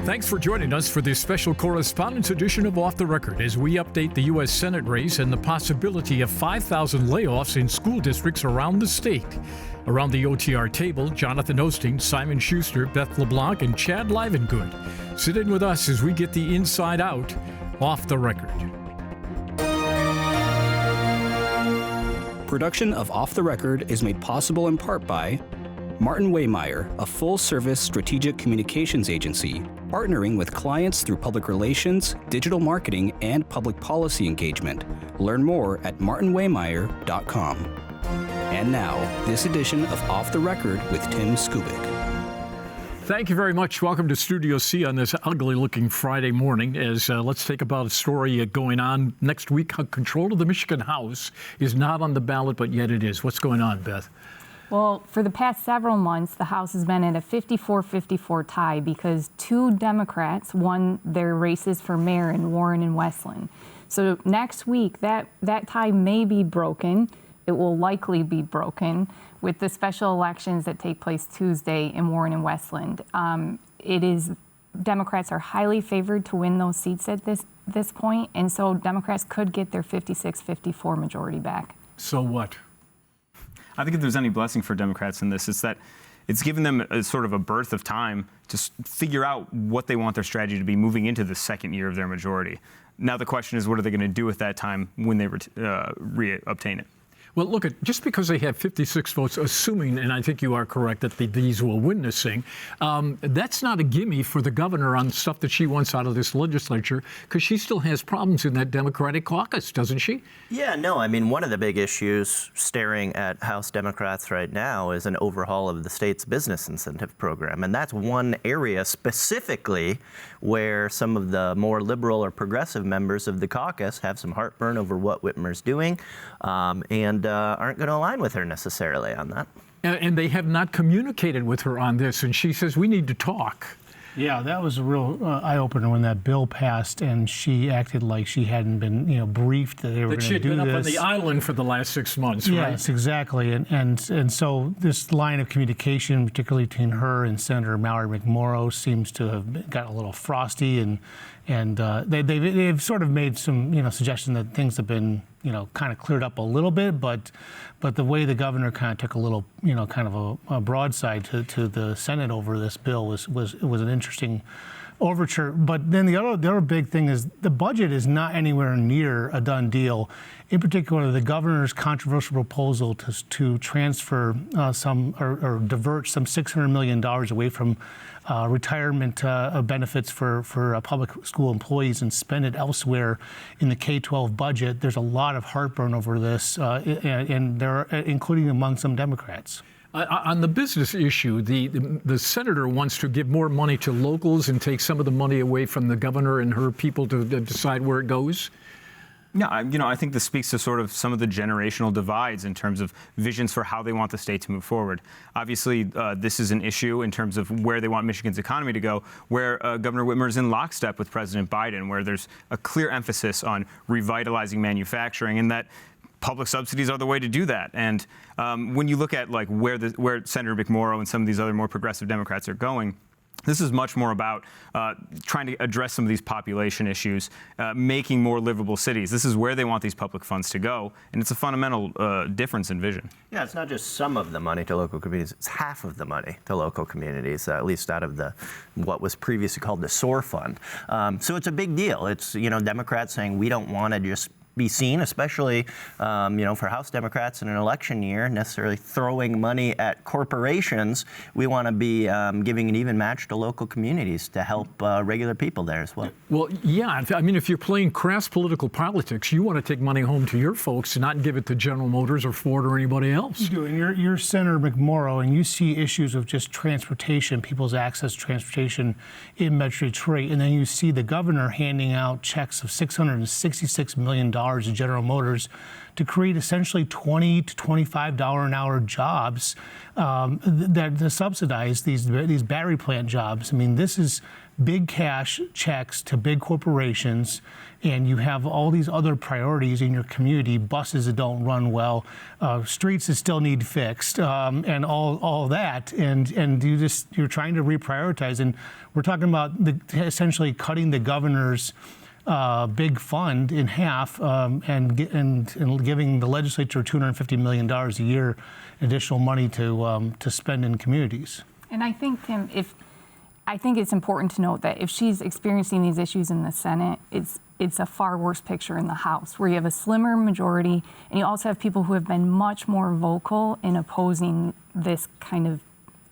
Thanks for joining us for this special correspondence edition of Off the Record as we update the U.S. Senate race and the possibility of 5,000 layoffs in school districts around the state. Around the OTR table, Jonathan Osting, Simon Schuster, Beth LeBlanc, and Chad Livengood. Sit in with us as we get the inside out off the record. Production of Off the Record is made possible in part by Martin Waymeyer, a full-service strategic communications agency, partnering with clients through public relations, digital marketing, and public policy engagement. Learn more at martinwaymeyer.com. And now, this edition of Off the Record with Tim Skubic. Thank you very much. Welcome to Studio C on this ugly-looking Friday morning. As let's take about a story going on next week. Control of the Michigan House is not on the ballot, but yet it is. What's going on, Beth? Well, for the past several months, the House has been at a 54-54 tie because two Democrats won their races for mayor in Warren and Westland. So next week, that tie may be broken. It will likely be broken with the special elections that take place Tuesday in Warren and Westland. Democrats are highly favored to win those seats at this point, and so Democrats could get their 56-54 majority back. So what? I think if there's any blessing for Democrats in this, it's that it's given them a sort of a birth of time to figure out what they want their strategy to be moving into the second year of their majority. Now the question is, what are they going to do with that time when they obtain it? Well, look, just because they have 56 votes, assuming, and I think you are correct, that these will win this thing, that's not a gimme for the governor on stuff that she wants out of this legislature, because she still has problems in that Democratic caucus, doesn't she? Yeah, no, I mean, one of the big issues staring at House Democrats right now is an overhaul of the state's business incentive program. And that's one area specifically where some of the more liberal or progressive members of the caucus have some heartburn over what Whitmer's doing. And aren't going to align with her necessarily on that. And they have not communicated with her on this, and she says, we need to talk. Yeah, that was a real eye-opener when that bill passed, and she acted like she hadn't been, briefed that they were going to do this. That she had been up on the island for the last 6 months, right? Yes, exactly. And so this line of communication, particularly between her and Senator Mallory McMorrow, seems to have gotten a little frosty, and they've sort of made some, suggestion that things have been, kind of cleared up a little bit, but the way the governor kind of took a little, kind of a broadside to the Senate over this bill was an interesting overture. But then the other big thing is the budget is not anywhere near a done deal. In particular, the governor's controversial proposal to transfer or divert some $600 million away from retirement benefits for public school employees and spend it elsewhere in the K-12 budget. There's a lot of heartburn over this, and there are, including among some Democrats. On the business issue, the senator wants to give more money to locals and take some of the money away from the governor and her people to decide where it goes. Yeah, I think this speaks to sort of some of the generational divides in terms of visions for how they want the state to move forward. Obviously, this is an issue in terms of where they want Michigan's economy to go, where Governor Whitmer is in lockstep with President Biden, where there's a clear emphasis on revitalizing manufacturing, and that public subsidies are the way to do that. And when you look at where Senator McMorrow and some of these other more progressive Democrats are going, this is much more about trying to address some of these population issues, making more livable cities. This is where they want these public funds to go, and it's a fundamental difference in vision. Yeah, it's not just some of the money to local communities, it's half of the money to local communities, at least out of what was previously called the SOAR fund. So it's a big deal. It's, Democrats saying we don't want to just be seen, especially, for House Democrats in an election year, necessarily throwing money at corporations. We want to be giving an even match to local communities to help regular people there as well. Well, yeah. I mean, if you're playing crass political politics, you want to take money home to your folks and not give it to General Motors or Ford or anybody else. You do, and you're Senator McMorrow, and you see issues of just transportation, people's access to transportation in Metro Detroit, and then you see the governor handing out checks of $666 million at General Motors to create essentially $20 to $25 an hour jobs that subsidize these battery plant jobs. I mean, this is big cash checks to big corporations, and you have all these other priorities in your community, buses that don't run well, streets that still need fixed, and all that, and you're trying to reprioritize. And we're talking about essentially cutting the governor's big fund in half, and giving the legislature $250 million a year additional money to spend in communities. And I think, Tim, I think it's important to note that if she's experiencing these issues in the Senate, it's a far worse picture in the House, where you have a slimmer majority, and you also have people who have been much more vocal in opposing this kind of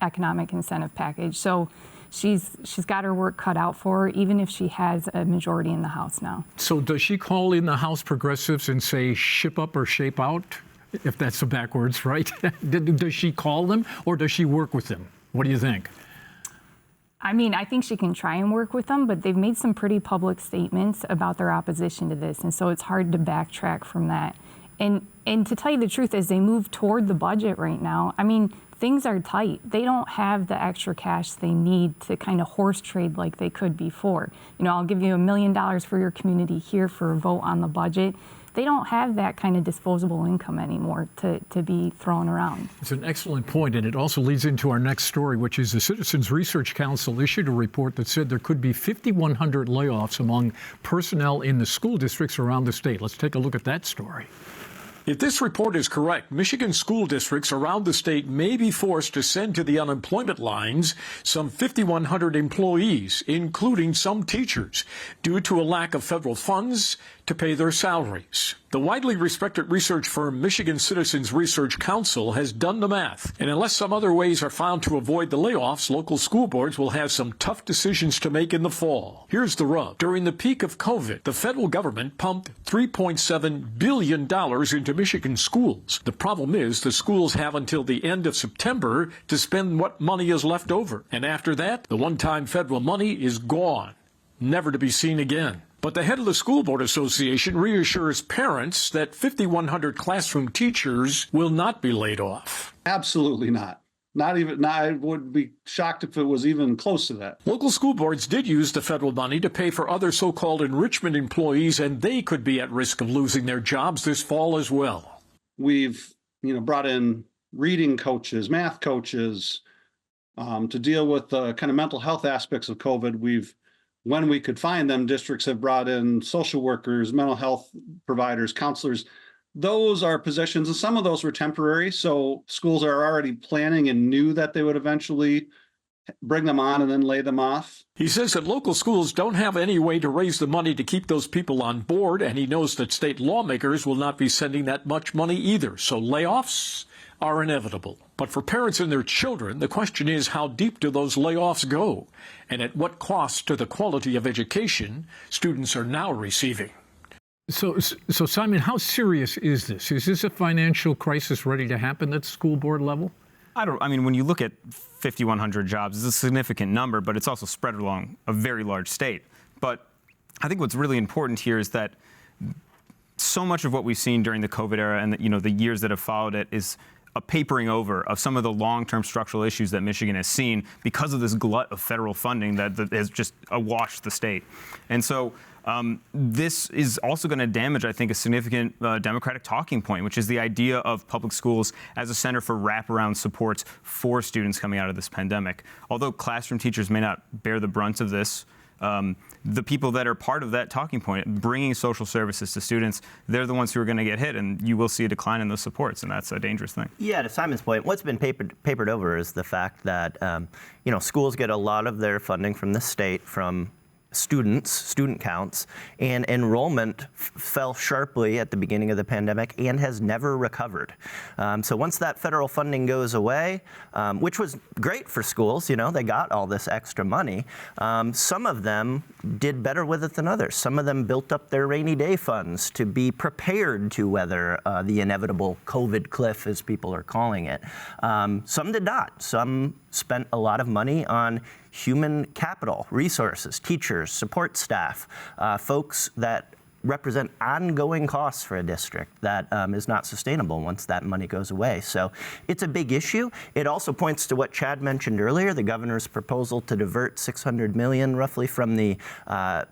economic incentive package. So she's got her work cut out for her, even if she has a majority in the House now. So does she call in the House progressives and say ship up or shape out, if that's the backwards, right? Does she call them, or does she work with them? What do you think? I mean, I think she can try and work with them, but they've made some pretty public statements about their opposition to this, and so it's hard to backtrack from that. And to tell you the truth, as they move toward the budget right now, I mean, things are tight. They don't have the extra cash they need to kind of horse trade like they could before. You know, I'll give you $1 million for your community here for a vote on the budget. They don't have that kind of disposable income anymore to be thrown around. It's an excellent point, and it also leads into our next story, which is the Citizens Research Council issued a report that said there could be 5,100 layoffs among personnel in the school districts around the state. Let's take a look at that story. If this report is correct, Michigan school districts around the state may be forced to send to the unemployment lines some 5,100 employees, including some teachers, due to a lack of federal funds to pay their salaries. The widely respected research firm Michigan Citizens Research Council has done the math, and unless some other ways are found to avoid the layoffs, local school boards will have some tough decisions to make in the fall. Here's the rub. During the peak of COVID, the federal government pumped $3.7 billion into Michigan schools. The problem is the schools have until the end of September to spend what money is left over, and after that, the one-time federal money is gone, never to be seen again. But the head of the School Board Association reassures parents that 5,100 classroom teachers will not be laid off. Absolutely not. I would be shocked if it was even close to that. Local school boards did use the federal money to pay for other so-called enrichment employees, and they could be at risk of losing their jobs this fall as well. We've, brought in reading coaches, math coaches, to deal with the kind of mental health aspects of COVID. When we could find them, districts have brought in social workers, mental health providers, counselors. Those are positions, and some of those were temporary. So schools are already planning and knew that they would eventually bring them on and then lay them off. He says that local schools don't have any way to raise the money to keep those people on board, and he knows that state lawmakers will not be sending that much money either. So layoffs are inevitable. But for parents and their children, the question is, how deep do those layoffs go? And at what cost to the quality of education students are now receiving? So Simon, how serious is this? Is this a financial crisis ready to happen at the school board level? I mean, when you look at 5,100 jobs, it's a significant number, but it's also spread along a very large state. But I think what's really important here is that so much of what we've seen during the COVID era and the years that have followed it is a papering over of some of the long-term structural issues that Michigan has seen because of this glut of federal funding that has just awash the state. And so this is also going to damage, I think, a significant Democratic talking point, which is the idea of public schools as a center for wraparound supports for students coming out of this pandemic. Although classroom teachers may not bear the brunt of this, the people that are part of that talking point, bringing social services to students, they're the ones who are going to get hit, and you will see a decline in those supports, and that's a dangerous thing. Yeah, to Simon's point, what's been papered over is the fact that schools get a lot of their funding from the state from student counts, and enrollment fell sharply at the beginning of the pandemic and has never recovered. So once that federal funding goes away, which was great for schools, they got all this extra money, some of them did better with it than others. Some of them built up their rainy day funds to be prepared to weather the inevitable COVID cliff, as people are calling it. Some did not. Some spent a lot of money on human capital, resources, teachers, support staff, folks that represent ongoing costs for a district that is not sustainable once that money goes away. So it's a big issue. It also points to what Chad mentioned earlier, the governor's proposal to divert $600 million roughly from the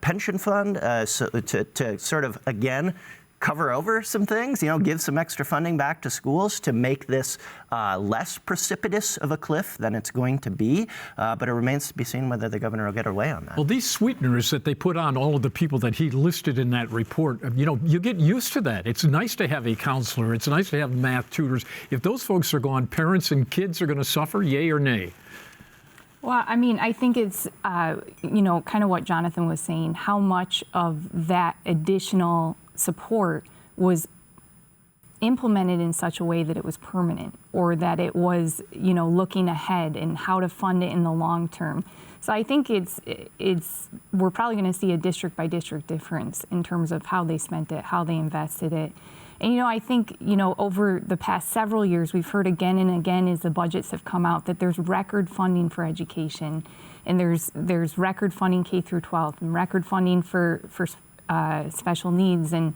pension fund to sort of, again, cover over some things, give some extra funding back to schools to make this less precipitous of a cliff than it's going to be. But it remains to be seen whether the governor will get her way on that. Well, these sweeteners that they put on all of the people that he listed in that report, you get used to that. It's nice to have a counselor. It's nice to have math tutors. If those folks are gone, parents and kids are going to suffer, yay or nay? Well, I mean, I think it's, kind of what Jonathan was saying, how much of that additional support was implemented in such a way that it was permanent, or that it was, looking ahead and how to fund it in the long term. So I think we're probably going to see a district by district difference in terms of how they spent it, how they invested it. And, I think, over the past several years, we've heard again and again as the budgets have come out that there's record funding for education, and there's record funding K through 12 and record funding for special needs. And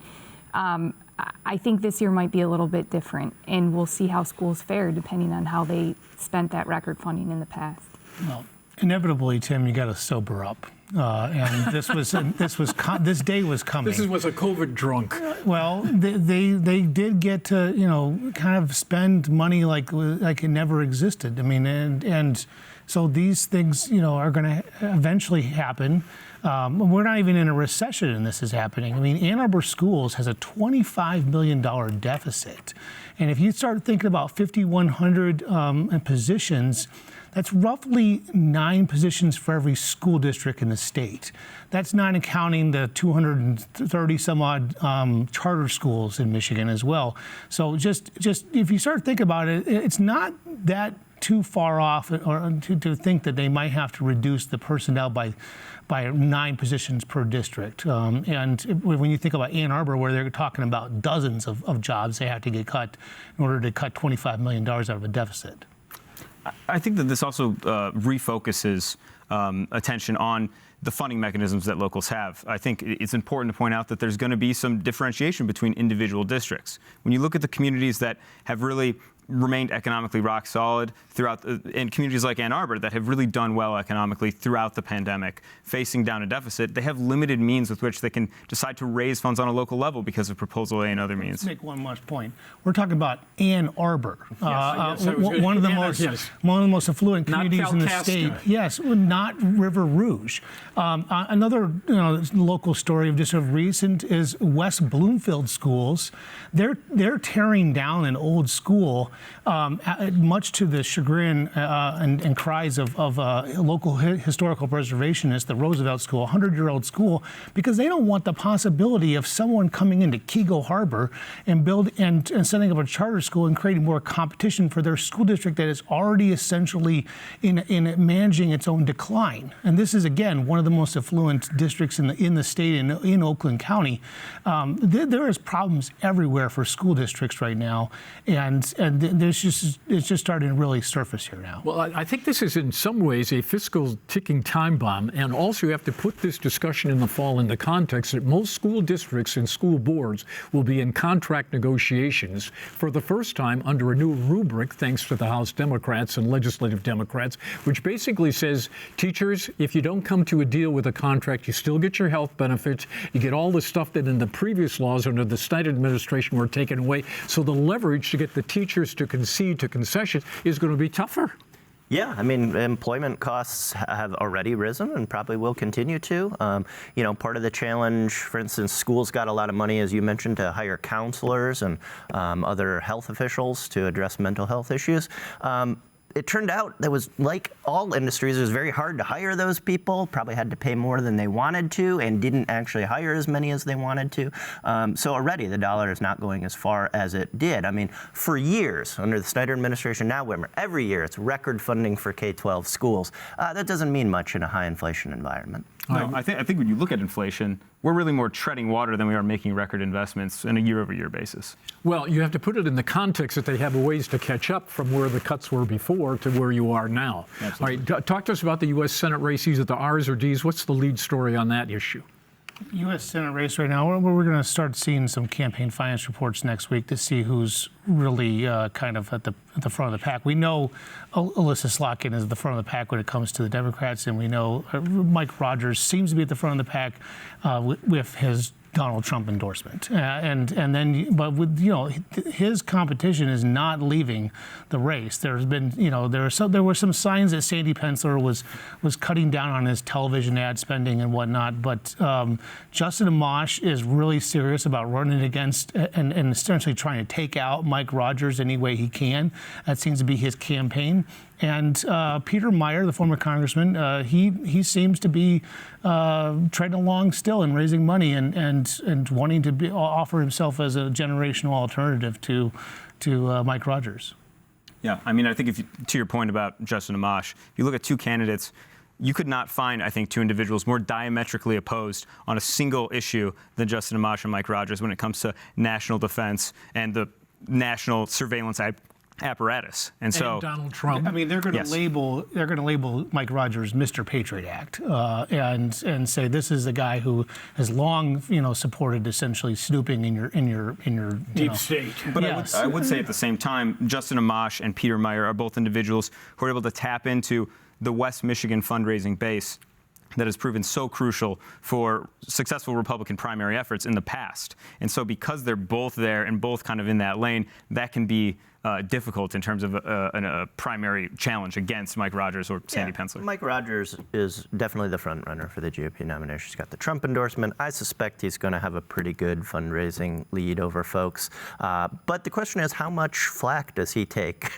I think this year might be a little bit different, and we'll see how schools fare depending on how they spent that record funding in the past. Well, inevitably, Tim, you got to sober up. And this day was coming. This was a COVID drunk. Well, they did get to kind of spend money like it never existed. I mean, and so these things are going to eventually happen. We're not even in a recession and this is happening. I mean, Ann Arbor Schools has a $25 million deficit, and if you start thinking about 5,100 positions. That's roughly 9 positions for every school district in the state. That's not accounting the 230 some odd charter schools in Michigan as well. So just if you start thinking about it, it's not that too far off or to think that they might have to reduce the personnel by 9 positions per district. And when you think about Ann Arbor, where they're talking about dozens of jobs they have to get cut in order to cut $25 million out of a deficit. I think that this also refocuses attention on the funding mechanisms that locals have. I think it's important to point out that there's going to be some differentiation between individual districts. When you look at the communities that have really remained economically rock solid throughout, and communities like Ann Arbor that have really done well economically throughout the pandemic, facing down a deficit, they have limited means with which they can decide to raise funds on a local level because of Proposal A and other means. Let's make one last point. We're talking about Ann Arbor, one of the most affluent communities in the state. Yes, not River Rouge. Another local story of just of recent is West Bloomfield Schools. They're tearing down an old school. Much to the chagrin and cries of local historical preservationists, the Roosevelt School, a 100-year-old school, because they don't want the possibility of someone coming into Keego Harbor and setting up a charter school and creating more competition for their school district that is already essentially in managing its own decline. And this is, again, one of the most affluent districts in the state, in Oakland County. There is problems everywhere for school districts right now, and it's just starting to really surface here now. Well, I think this is in some ways a fiscal ticking time bomb, and also you have to put this discussion in the fall in the context that most school districts and school boards will be in contract negotiations for the first time under a new rubric, thanks to the House Democrats and legislative Democrats, which basically says, teachers, if you don't come to a deal with a contract, you still get your health benefits, you get all the stuff that in the previous laws under the Snyder administration were taken away. So the leverage to get the teachers to concede to concessions is going to be tougher. Yeah, I mean, employment costs have already risen and probably will continue to. Part of the challenge, for instance, schools got a lot of money, as you mentioned, to hire counselors and other health officials to address mental health issues. It turned out that was, like all industries, it was very hard to hire those people, probably had to pay more than they wanted to, and didn't actually hire as many as they wanted to. So already the dollar is not going as far as it did. I mean, for years, under the Snyder administration, now Whitmer, every year it's record funding for K-12 schools. That doesn't mean much in a high inflation environment. No, I think when you look at inflation, we're really more treading water than we are making record investments on a year-over-year basis. Well, you have to put it in the context that they have a ways to catch up from where the cuts were before to where you are now. Absolutely. All right, talk to us about the U.S. Senate race. Either the R's or D's. What's the lead story on that issue? U.S. Senate race right now, we're going to start seeing some campaign finance reports next week to see who's really kind of at the front of the pack. We know Alyssa Slotkin is at the front of the pack when it comes to the Democrats, and we know Mike Rogers seems to be at the front of the pack with his Donald Trump endorsement, but with his competition is not leaving the race. There's been there were some signs that Sandy Pencil was cutting down on his television ad spending and whatnot, but Justin Amash is really serious about running against and essentially trying to take out Mike Rogers any way he can. That seems to be his campaign. And Peter Meijer, the former congressman, he seems to be treading along still and raising money and wanting to offer himself as a generational alternative to Mike Rogers. Yeah, I mean, I think to your point about Justin Amash, if you look at two candidates, you could not find, I think, two individuals more diametrically opposed on a single issue than Justin Amash and Mike Rogers when it comes to national defense and the national surveillance apparatus. And so Donald Trump. I mean, they're going to label Mike Rogers Mr. Patriot Act and say this is the guy who has long supported essentially snooping in your deep state. But yes. I would say at the same time, Justin Amash and Peter Meijer are both individuals who are able to tap into the West Michigan fundraising base that has proven so crucial for successful Republican primary efforts in the past. And so because they're both there and both kind of in that lane, that can be difficult in terms of a primary challenge against Mike Rogers or Sandy Pencil. Mike Rogers is definitely the front runner for the GOP nomination. He's got the Trump endorsement. I suspect he's going to have a pretty good fundraising lead over folks. But the question is, how much flack does he take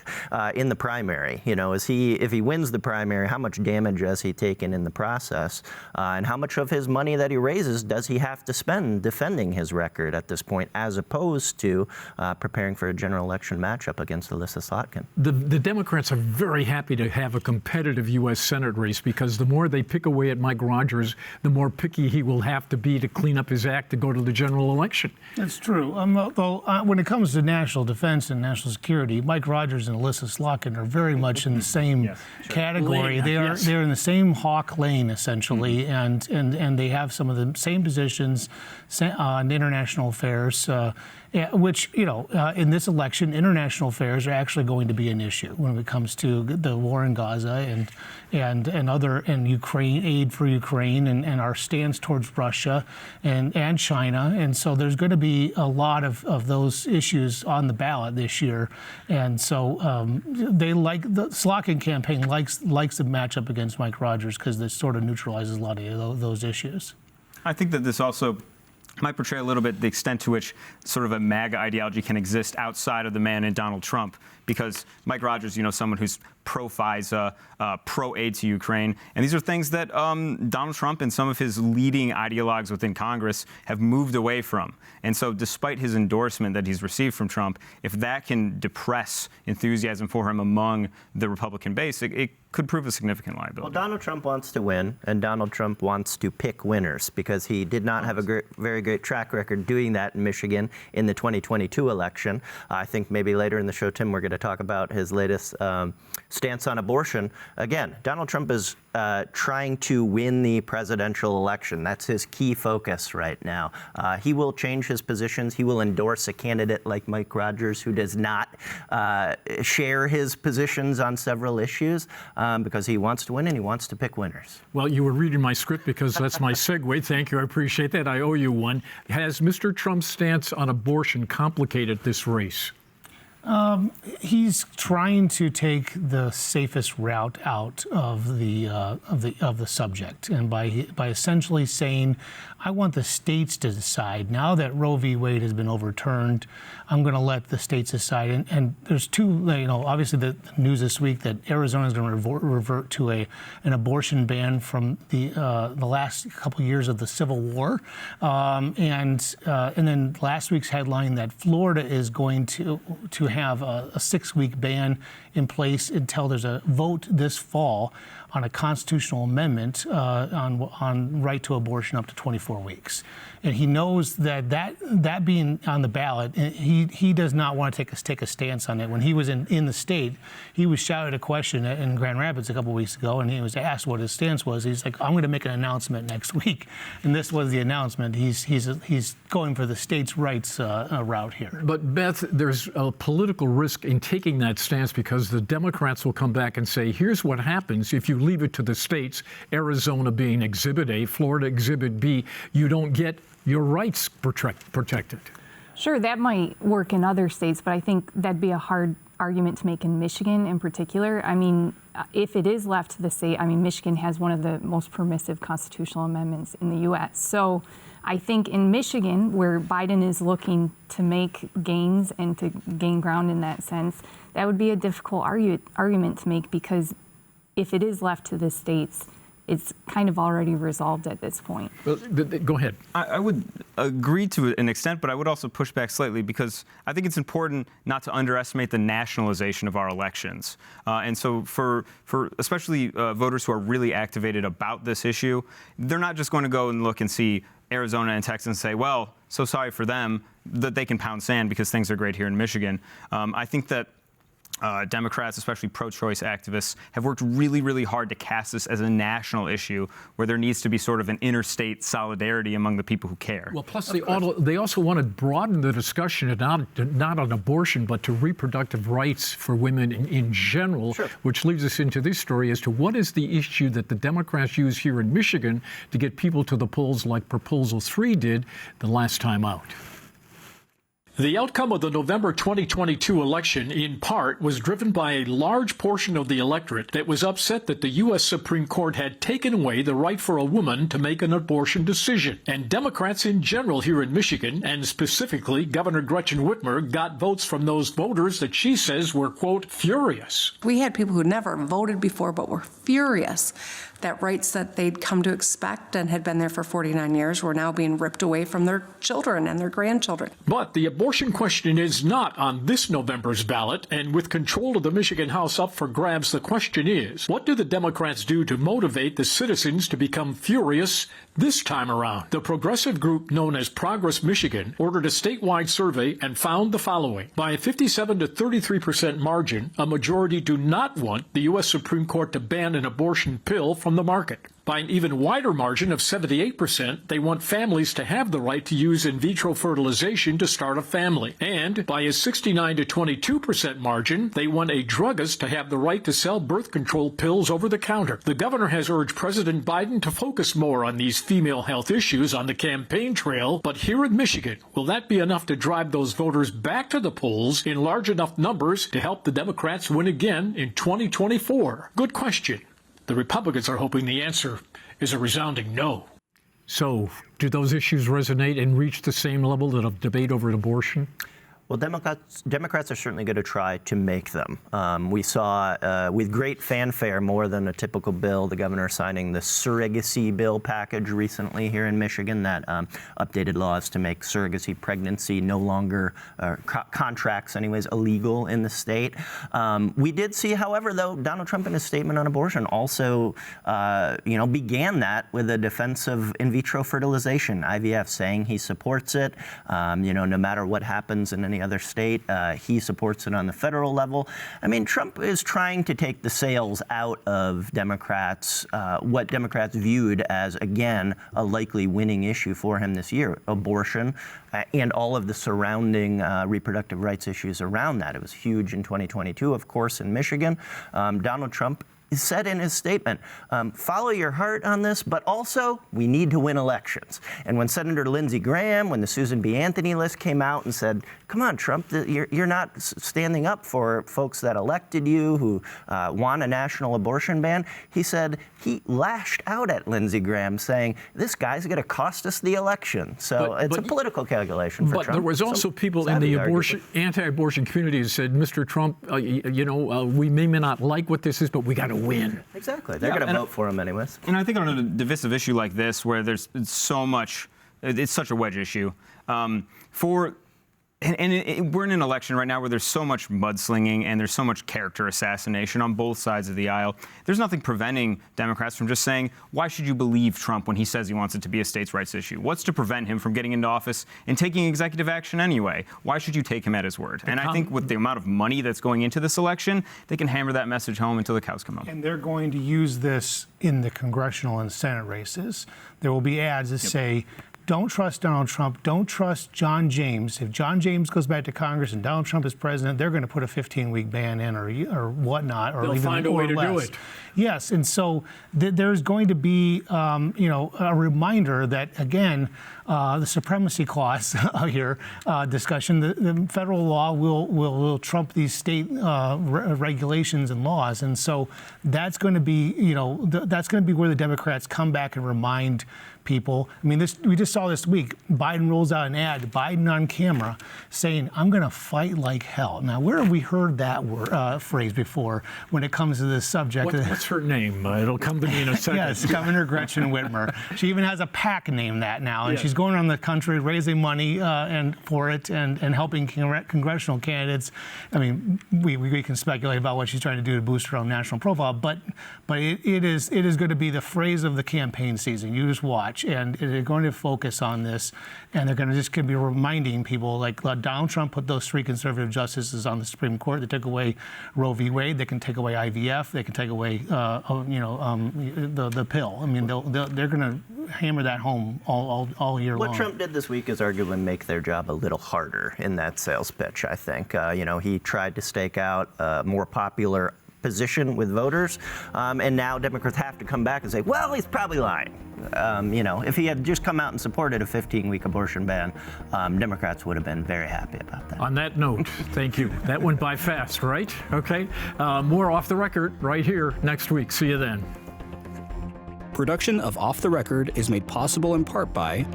in the primary? If he wins the primary, how much damage has he taken in the process? And how much of his money that he raises does he have to spend defending his record at this point, as opposed to preparing for a general election matchup against Alyssa Slotkin? The Democrats are very happy to have a competitive U.S. Senate race because the more they pick away at Mike Rogers, the more picky he will have to be to clean up his act to go to the general election. That's true. Though when it comes to national defense and national security, Mike Rogers and Alyssa Slotkin are very much in the same category. Lane, they're in the same hawk lane essentially, and they have some of the same positions on international affairs. Which, in this election, international affairs are actually going to be an issue when it comes to the war in Gaza and Ukraine, aid for Ukraine and our stance towards Russia and China. And so there's going to be a lot of those issues on the ballot this year. And so the Slotkin campaign likes the matchup against Mike Rogers because this sort of neutralizes a lot of those issues. I think that this also might portray a little bit the extent to which sort of a MAGA ideology can exist outside of the man in Donald Trump, because Mike Rogers, someone who's pro-FISA, pro-aid to Ukraine. And these are things that Donald Trump and some of his leading ideologues within Congress have moved away from. And so despite his endorsement that he's received from Trump, if that can depress enthusiasm for him among the Republican base, it could prove a significant liability. Well, Donald Trump wants to win, and Donald Trump wants to pick winners because he did not have a very great track record doing that in Michigan in the 2022 election. I think maybe later in the show, Tim, we're going to talk about his latest stance on abortion. Again, Donald Trump is trying to win the presidential election. That's his key focus right now. He will change his positions. He will endorse a candidate like Mike Rogers who does not share his positions on several issues because he wants to win and he wants to pick winners. Well, you were reading my script because that's my segue. Thank you. I appreciate that. I owe you one. Has Mr. Trump's stance on abortion complicated this race? He's trying to take the safest route out of the subject, and by essentially saying, I want the states to decide. Now that Roe v. Wade has been overturned, I'm going to let the states decide. And there's two, obviously the news this week that Arizona is going to revert to an abortion ban from the last couple of years of the Civil War, and then last week's headline that Florida is going to have a 6-week ban in place until there's a vote this fall on a constitutional amendment on right to abortion up to 24 weeks. And he knows that being on the ballot, he does not want to take a stance on it. When he was in the state, he was shouted a question in Grand Rapids a couple weeks ago, and he was asked what his stance was. He's like, I'm going to make an announcement next week. And this was the announcement. He's going for the states' rights route here. But Beth, there's a political risk in taking that stance because the Democrats will come back and say, here's what happens if you leave it to the states, Arizona being Exhibit A, Florida Exhibit B, you don't get your rights protected. Sure, that might work in other states, but I think that'd be a hard argument to make in Michigan in particular. I mean, if it is left to the state, I mean, Michigan has one of the most permissive constitutional amendments in the U.S. So I think in Michigan, where Biden is looking to make gains and to gain ground in that sense, that would be a difficult argument to make because if it is left to the states, it's kind of already resolved at this point. Well, go ahead. I would agree to an extent, but I would also push back slightly because I think it's important not to underestimate the nationalization of our elections. And so for especially voters who are really activated about this issue, they're not just going to go and look and see Arizona and Texas and say, well, so sorry for them that they can pound sand because things are great here in Michigan. I think that Democrats, especially pro-choice activists, have worked really, really hard to cast this as a national issue where there needs to be sort of an interstate solidarity among the people who care. Well, plus they also want to broaden the discussion not on abortion, but to reproductive rights for women in general, sure. Which leads us into this story as to what is the issue that the Democrats use here in Michigan to get people to the polls like Proposal 3 did the last time out. The outcome of the November 2022 election, in part, was driven by a large portion of the electorate that was upset that the U.S. Supreme Court had taken away the right for a woman to make an abortion decision. And Democrats in general here in Michigan, and specifically Governor Gretchen Whitmer, got votes from those voters that she says were, quote, furious. We had people who never voted before but were furious that rights that they'd come to expect and had been there for 49 years were now being ripped away from their children and their grandchildren. But the abortion question is not on this November's ballot, and with control of the Michigan House up for grabs, the question is, what do the Democrats do to motivate the citizens to become furious this time around? The progressive group known as Progress Michigan ordered a statewide survey and found the following. By a 57 to 33% margin, a majority do not want the U.S. Supreme Court to ban an abortion pill from the market. By an even wider margin of 78%, they want families to have the right to use in vitro fertilization to start a family. And by a 69 to 22% margin, they want a druggist to have the right to sell birth control pills over the counter. The governor has urged President Biden to focus more on these female health issues on the campaign trail, but here in Michigan, will that be enough to drive those voters back to the polls in large enough numbers to help the Democrats win again in 2024? Good question. The Republicans are hoping the answer is a resounding no. So, do those issues resonate and reach the same level of debate over abortion? Well, Democrats are certainly going to try to make them. We saw with great fanfare, more than a typical bill, the governor signing the surrogacy bill package recently here in Michigan that updated laws to make surrogacy pregnancy no longer, contracts anyways, illegal in the state. We did see, however, though, Donald Trump in his statement on abortion also, began that with a defense of in vitro fertilization, IVF, saying he supports it, no matter what happens in any other state. He supports it on the federal level. I mean, Trump is trying to take the sails out of Democrats, what Democrats viewed as, again, a likely winning issue for him this year, abortion, and all of the surrounding reproductive rights issues around that. It was huge in 2022, of course, in Michigan. Donald Trump said in his statement, follow your heart on this, but also we need to win elections. And when Senator Lindsey Graham, when the Susan B. Anthony list came out and said, come on, Trump, you're not standing up for folks that elected you who want a national abortion ban, he said he lashed out at Lindsey Graham saying, this guy's going to cost us the election. So it's a political calculation for Trump. But there was also people in the anti-abortion community who said, Mr. Trump, we may not like what this is, but we got to win. Exactly. They're going to vote for him anyways. And I think on a divisive issue like this, where there's so much, it's such a wedge issue, for We're in an election right now where there's so much mudslinging and there's so much character assassination on both sides of the aisle. There's nothing preventing Democrats from just saying, why should you believe Trump when he says he wants it to be a states' rights issue? What's to prevent him from getting into office and taking executive action anyway? Why should you take him at his word? And I think with the amount of money that's going into this election, they can hammer that message home until the cows come home. And they're going to use this in the congressional and Senate races. There will be ads that say, don't trust Donald Trump. Don't trust John James. If John James goes back to Congress and Donald Trump is president, they're going to put a 15-week ban in or whatnot. Or They'll even find a way to do it. Yes, and so there's going to be, a reminder that, again, the supremacy clause here discussion, the federal law will trump these state regulations and laws, and so that's going to be, that's going to be where the Democrats come back and remind people. I mean, we just saw this week, Biden rolls out an ad, Biden on camera, saying, I'm going to fight like hell. Now, where have we heard that phrase before when it comes to this subject? What's her name? It'll come to me in a second. Yes, Governor Gretchen Whitmer. She even has a PAC named that now, and she's going around the country raising money for it and helping congressional candidates. I mean, we can speculate about what she's trying to do to boost her own national profile, but it is going to be the phrase of the campaign season. You just watch. And they're going to focus on this, and they're going to just be reminding people, like Donald Trump put those 3 conservative justices on the Supreme Court. They took away Roe v. Wade. They can take away IVF. They can take away, the pill. I mean, they're going to hammer that home all year long. What Trump did this week is arguably make their job a little harder in that sales pitch, I think. He tried to stake out a more popular position with voters, and now Democrats have to come back and say, well, he's probably lying. If he had just come out and supported a 15-week abortion ban, Democrats would have been very happy about that. On that note, thank you. That went by fast, right? Okay. More Off the Record right here next week. See you then. Production of Off the Record is made possible in part by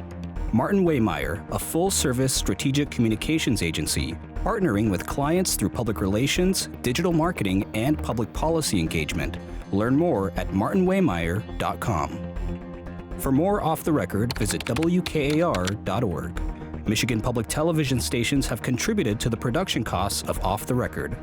Martin Waymeyer, a full-service strategic communications agency, partnering with clients through public relations, digital marketing, and public policy engagement. Learn more at martinwaymeyer.com. For more Off the Record, visit WKAR.org. Michigan Public Television stations have contributed to the production costs of Off the Record.